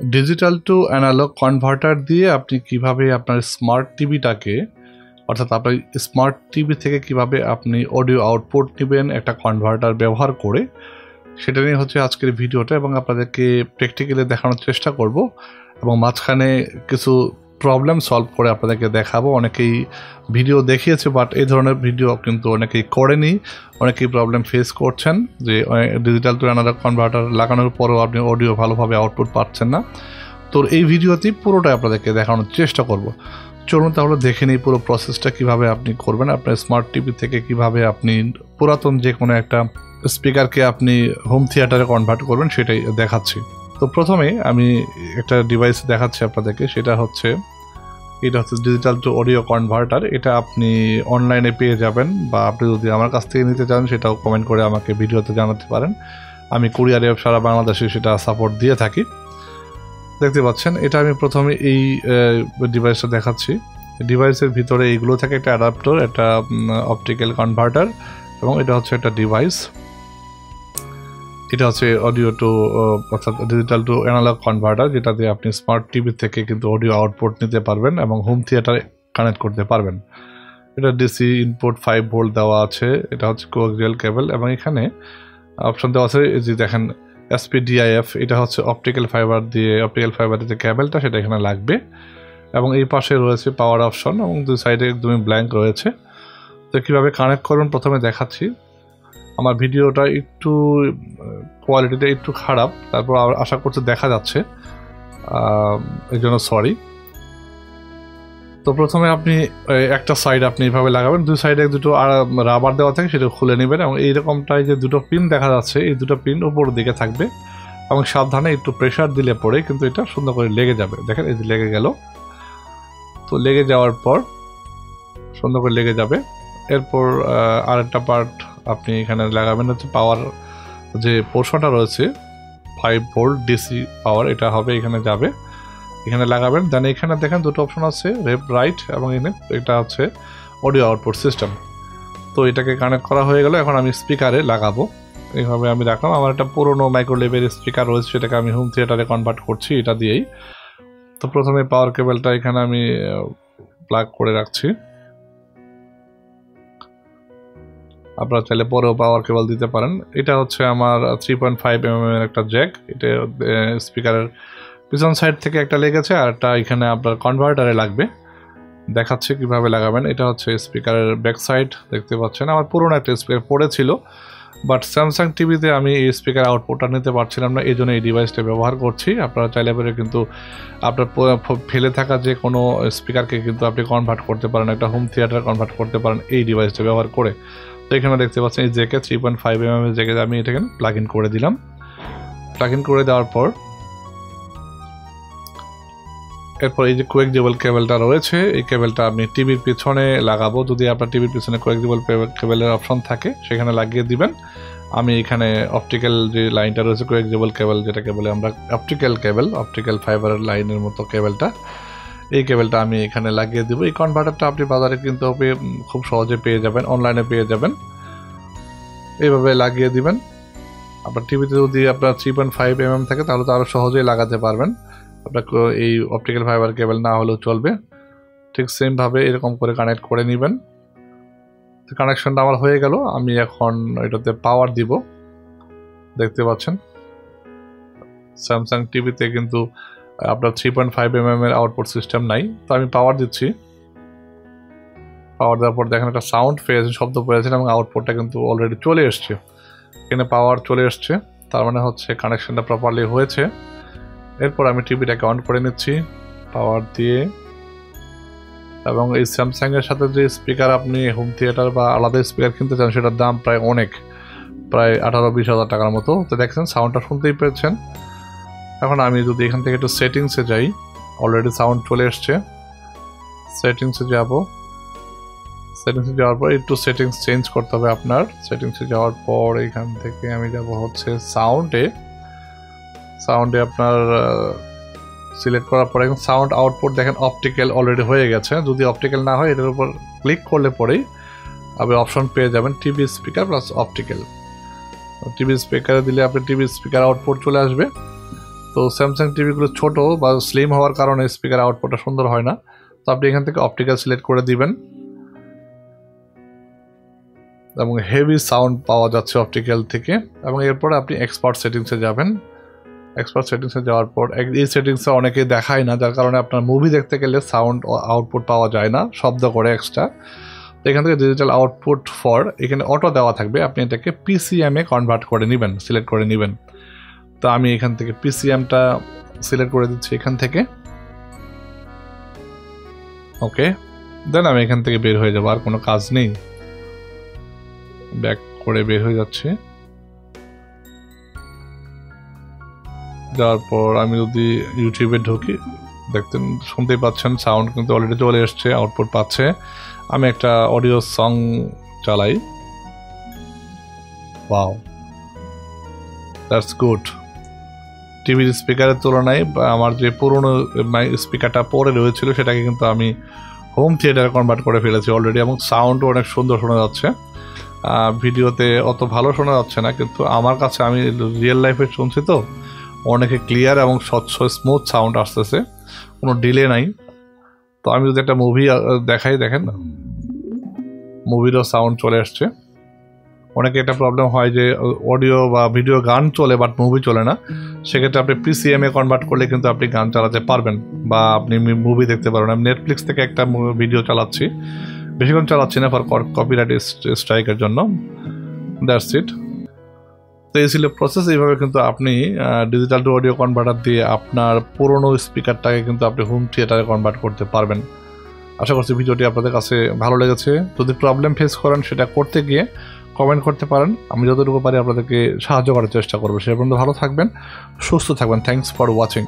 Digital two analogue converter দিয়ে আপনি কিভাবে আপনার স্মার্ট টিভিটাকে, অর্থাৎ আপনার স্মার্ট টিভি থেকে কিভাবে আপনি অডিও আউটপুট নেবেন একটা কনভার্টার ব্যবহার করে, সেটা নিয়ে হচ্ছে আজকের ভিডিওটা। এবং আপনাদেরকে প্র্যাকটিক্যালি দেখানোর চেষ্টা করব এবং মাঝখানে কিছু প্রবলেম সলভ করে আপনাদেরকে দেখাবো। অনেকেই ভিডিও দেখিয়েছে, বাট এই ধরনের ভিডিও কিন্তু অনেকেই করেনি, অনেকেই প্রবলেম ফেস করছেন যে ডিজিটাল টু অ্যানালগ কনভার্টার লাগানোর পরেও আপনি অডিও ভালোভাবে আউটপুট পাচ্ছেন না। তো এই ভিডিওতেই পুরোটাই আপনাদেরকে দেখানোর চেষ্টা করব। চলুন তাহলে দেখে নিই পুরো প্রসেসটা কিভাবে আপনি করবেন। আপনার স্মার্ট টিভি থেকে কিভাবে আপনি পুরাতন যে কোনো একটা স্পিকারকে আপনি হোম থিয়েটারে কনভার্ট করবেন সেটাই দেখাচ্ছি। তো প্রথমে আমি একটা ডিভাইস দেখাচ্ছি আপনাদেরকে, এটা হচ্ছে ডিজিটাল টু অডিও কনভার্টার। এটা আপনি অনলাইনে পেয়ে যাবেন, বা আপনি যদি আমার কাছ থেকে নিতে চান সেটাও কমেন্ট করে আমাকে ভিডিওতে জানাতে পারেন। আমি কুরিয়ারে সারা বাংলাদেশে সেটা সাপোর্ট দিয়ে থাকি। দেখতে পাচ্ছেন, এটা আমি প্রথমে এই ডিভাইসটা দেখাচ্ছি। ডিভাইসের ভিতরে এইগুলো থাকে, একটা অ্যাডাপ্টার, একটা অপটিক্যাল কনভার্টার, এবং এটা হচ্ছে একটা ডিভাইস। এটা হচ্ছে অডিও টু অর্থাৎ ডিজিটাল টু অ্যানালগ কনভার্টার, যেটা দিয়ে আপনি স্মার্ট টিভি থেকে কিন্তু অডিও আউটপুট নিতে পারবেন এবং হোম থিয়েটারে কানেক্ট করতে পারবেন। এটা ডিসি ইনপুট 5 ভোল্ট দেওয়া আছে। এটা হচ্ছে কোয়াক্সিয়াল কেবল, এবং এখানে অপশন দেওয়া আছে যে দেখেন SPDIF, এটা হচ্ছে অপটিক্যাল ফাইবার যে কেবলটা সেটা এখানে লাগবে। এবং এই পাশে রয়েছে পাওয়ার অপশন, এবং দুই সাইডে একদমই ব্ল্যাঙ্ক রয়েছে। তো কীভাবে কানেক্ট করবেন প্রথমে দেখাচ্ছি। আমার ভিডিওটা একটু কোয়ালিটিটা একটু খারাপ, তারপর আশা করছি দেখা যাচ্ছে, এই জন্য সরি। তো প্রথমে আপনি একটা সাইড আপনি এইভাবে লাগাবেন, দুই সাইডে দুটো রাবার দেওয়া থাকে, সেটা খুলে নেবেন। এবং এইরকমটাই যে দুটো পিন দেখা যাচ্ছে, এই দুটো পিন উপরের দিকে থাকবে, এবং সাবধানে একটু প্রেশার দিলে পরে কিন্তু এটা সুন্দর করে লেগে যাবে। দেখেন এই যে লেগে গেল। তো লেগে যাওয়ার পর সুন্দর করে লেগে যাবে। এরপর আরেকটা পার্ট আপনি এখানে লাগাবেন, হচ্ছে পাওয়ার যে পোর্শনটা রয়েছে 5 ভোল্ট ডিসি পাওয়ার, এটা হবে এখানে যাবে, এখানে লাগাবেন। দেন এখানে দেখেন দুটো অপশন আছে, লেফট রাইট, এবং এটা হচ্ছে অডিও আউটপুট সিস্টেম। তো এটাকে কানেক্ট করা হয়ে গেল। এখন আমি স্পিকারে লাগাবো, এইভাবে আমি রাখলাম। আমার একটা পুরোনো মাইক্রোলেভের স্পিকার রয়েছে, সেটাকে আমি হোম থিয়েটারে কনভার্ট করছি এটা দিয়েই। তো প্রথমে পাওয়ার কেবলটা এখানে আমি প্লাগ করে রাখছি। আপনারা চাইলে পরেও পাওয়ার কেবল দিতে পারেন। এটা হচ্ছে আমার 3.5 mm এর একটা জ্যাক। এটা স্পিকারের পিছন সাইড থেকে একটা লেগেছে, আর একটা এখানে আপনার কনভার্টারে লাগবে। দেখাচ্ছে কিভাবে লাগাবেন। এটা হচ্ছে স্পিকারের ব্যাক সাইড, দেখতে পাচ্ছেন। আমার পুরোনো একটা স্পিকার পড়েছিল, বাট স্যামসাং টিভিতে আমি এই স্পিকার আউটপুটটা নিতে পারছিলাম না, এই জন্য এই ডিভাইসটা ব্যবহার করছি। আপনারা চাইলে পরে কিন্তু আপনার ফেলে থাকা যে কোনো স্পিকারকে কিন্তু আপনি কনভার্ট করতে পারেন, একটা হোম থিয়েটার কনভার্ট করতে পারেন এই ডিভাইসটা ব্যবহার করে। তো এখানে দেখতে পাচ্ছেন এই জ্যাকে 3.5 mm এর জ্যাকে আমি এটাকে প্লাগ ইন করে দিলাম। প্লাগ ইন করে দেওয়ার পর এরপর এই যে কোয়াক্সিয়াল কেবলটা রয়েছে, এই কেবলটা আপনি টিভির পিছনে লাগাবো। যদি আপনার টিভির পিছনে কোয়াক্সিয়াল কেবলের অপশন থাকে সেখানে লাগিয়ে দিবেন। আমি এখানে অপটিক্যাল যে লাইনটা রয়েছে, কোয়াক্সিয়াল কেবল যেটাকে বলে আমরা অপটিক্যাল কেবল, অপটিক্যাল ফাইবারের লাইনের মতো কেবলটা, এই কেবলটা আমি এখানে লাগিয়ে দেবো। এই কনভার্টারটা আপনি বাজারে কিন্তু খুব সহজে পেয়ে যাবেন, অনলাইনে পেয়ে যাবেন। এইভাবে লাগিয়ে দিবেন। আপনার টিভিতে যদি আপনার 3.5 mm থাকে তাহলে তো আরও সহজেই লাগাতে পারবেন। আপনার এই অপটিক্যাল ফাইবার কেবল না হলেও চলবে। ঠিক সেমভাবে এরকম করে কানেক্ট করে নেবেন। কানেকশনটা আমার হয়ে গেল। আমি এখন এটাতে পাওয়ার দিব। দেখতে পাচ্ছেন স্যামসাং টিভিতে কিন্তু আপনার 3.5 mm এর আউটপুট সিস্টেম নাই, তো আমি পাওয়ার দিচ্ছি। পাওয়ার দেওয়ার পর দেখেন একটা সাউন্ড পেয়েছেন, শব্দ পেয়েছেন, এবং আউটপুটটা কিন্তু অলরেডি চলে এসছে। এখানে পাওয়ার চলে এসছে, তার মানে হচ্ছে কানেকশনটা প্রপারলি হয়েছে। এরপর আমি টিভিটাকে অন করে নিচ্ছি পাওয়ার দিয়ে। এবং এই স্যামসাংয়ের সাথে যে স্পিকার আপনি হোম থিয়েটার বা আলাদা স্পিকার কিনতে চান সেটার দাম প্রায় 18-20 হাজার টাকার মতো। তো দেখছেন সাউন্ডটা শুনতেই পেয়েছেন। এখন আমি যদি এখান থেকে একটু সেটিংসে যাই, অলরেডি সাউন্ড চলে এসছে। সেটিংসে যাব, সেটিংসে যাওয়ার পর একটু সেটিংস চেঞ্জ করতে হবে আপনার। সেটিংসে যাওয়ার পর এখান থেকে আমি যাব হচ্ছে সাউন্ডে আপনার সিলেক্ট করার পরে এখন সাউন্ড আউটপুট দেখেন অপটিক্যাল অলরেডি হয়ে গেছে। যদি অপটিক্যাল না হয় এটার উপর ক্লিক করলে পরেই আপনি অপশন পেয়ে যাবেন TV speaker plus optical. TV স্পিকারে দিলে আপনি টিভি স্পিকার আউটপুট চলে আসবে। তো স্যামসাং টিভিগুলো ছোট বা স্লিম হওয়ার কারণে স্পিকার আউটপুটটা সুন্দর হয় না। তো আপনি এখান থেকে অপটিক্যাল সিলেক্ট করে দিবেন এবং হেভি সাউন্ড পাওয়া যাচ্ছে অপটিক্যাল থেকে। এবং এরপরে আপনি এক্সপার্ট সেটিংসে যাবেন। এক্সপার্ট সেটিংসে যাওয়ার পর এই সেটিংসে অনেকে দেখায় না, যার কারণে আপনার মুভি দেখতে গেলে সাউন্ড আউটপুট পাওয়া যায় না, শব্দ করে এক্সট্রা। তো এখান থেকে ডিজিটাল আউটপুট ফর এখানে অটো দেওয়া থাকবে, আপনি এটাকে PCM এ কনভার্ট করে নেবেন, সিলেক্ট করে নেবেন। তো আমি এখান থেকে PCMটা সিলেক্ট করে দিচ্ছি এখান থেকে। ওকে, দেন আমি এখান থেকে বের হয়ে যাবো, আর কোনো কাজ নেই। ব্যাক করে বের হয়ে যাচ্ছে। যাওয়ার পর আমি যদি ইউটিউবে ঢুকি, দেখতেন শুনতেই পাচ্ছেন সাউন্ড কিন্তু অলরেডি চলে এসছে, আউটপুট পাচ্ছে। আমি একটা অডিও সং চালাই। Wow, that's good. টিভির স্পিকারের তুলনায় আমার যে পুরনো স্পিকারটা পরে রয়েছিল সেটাকে কিন্তু আমি হোম থিয়েটারে কনভার্ট করে ফেলেছি অলরেডি, এবং সাউন্ডও অনেক সুন্দর শোনা যাচ্ছে। ভিডিওতে অত ভালো শোনা যাচ্ছে না, কিন্তু আমার কাছে আমি রিয়েল লাইফে শুনছি তো অনেকে ক্লিয়ার এবং স্বচ্ছ স্মুথ সাউন্ড আসতেছে, কোনো ডিলে নাই। তো আমি যদি একটা মুভি দেখাই, দেখেন মুভিরও সাউন্ড চলে আসছে। অনেকে একটা প্রবলেম হয় যে অডিও বা ভিডিও গান চলে বাট মুভি চলে না, সেক্ষেত্রে আপনি PCM এ কনভার্ট করলে কিন্তু আপনি গান চালাতে পারবেন বা আপনি মুভি দেখতে পারবেন। আমি নেটফ্লিক্স থেকে একটা ভিডিও চালাচ্ছি, বেশিক্ষণ চালাচ্ছি না ফর কপিরাইট স্ট্রাইকের জন্য। That's it. তো এই ছিল প্রসেস। এইভাবে কিন্তু আপনি ডিজিটাল টু অডিও কনভার্টার দিয়ে আপনার পুরনো স্পিকারটাকে কিন্তু আপনি হোম থিয়েটারে কনভার্ট করতে পারবেন। আশা করছি ভিডিওটি আপনাদের কাছে ভালো লেগেছে। যদি প্রবলেম ফেস করেন সেটা করতে গিয়ে কমেন্ট করতে পারেন, আমি যতটুকু পারি আপনাদেরকে সাহায্য করার চেষ্টা করবো। সে পর্যন্ত ভালো থাকবেন, সুস্থ থাকবেন। Thanks for watching.